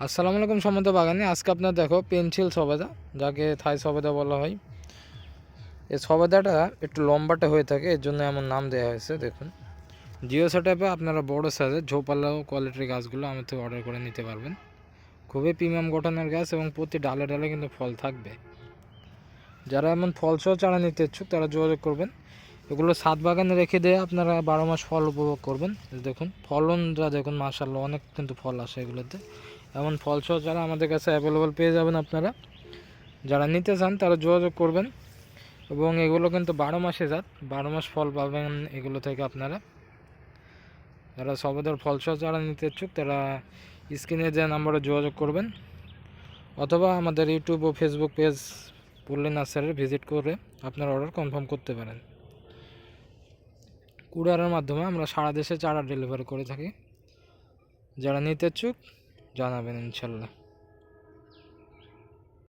আসসালামু আলাইকুম সম্মত বাগানে। আজকে আপনার দেখো পেন্সিল সবেদা, যাকে থাই সবেদা বলা হয়। এই সবেদাটা একটু লম্বাটে হয়ে থাকে, এর জন্য এমন নাম দেওয়া হয়েছে। দেখুন, জিও সেটআপে আপনারা বড় সাইজের ঝোপালো কোয়ালিটির গাছগুলো আমার থেকে অর্ডার করে নিতে পারবেন। খুবই প্রিমিয়াম গঠনের গাছ এবং প্রতি ডালে ডালে কিন্তু ফল থাকবে। যারা এমন ফলসহ চারা নিতে ইচ্ছুক তারা যোগাযোগ করবেন। এগুলো ছাদ বাগানে রেখে দিয়ে আপনারা 12 মাস ফল উপভোগ করবেন। দেখুন ফলনটা দেখুন, মাশাআল্লাহ অনেক কিন্তু ফল আসে এগুলোতে। এমন ফলসহ চারা আমাদের কাছে অ্যাভেলেবল পেয়ে যাবেন আপনারা। যারা নিতে চান তারা যোগাযোগ করবেন। এবং এগুলো কিন্তু 12 মাসে জাত, 12 মাস ফল পাবেন এগুলো থেকে আপনারা। যারা সবেদার ফলসহ চারা নিতে ইচ্ছুক তারা স্ক্রিনে যে নাম্বারে যোগাযোগ করবেন, অথবা আমাদের ইউটিউব ও ফেসবুক পেজ পল্লী নার্সারি ভিজিট করে আপনার অর্ডার কনফার্ম করতে পারেন। কুরিয়ারের মাধ্যমে আমরা সারা দেশে চারা ডেলিভারি করে থাকি। যারা নিতে ইচ্ছুক জানাবেন ইনশাল্লাহ।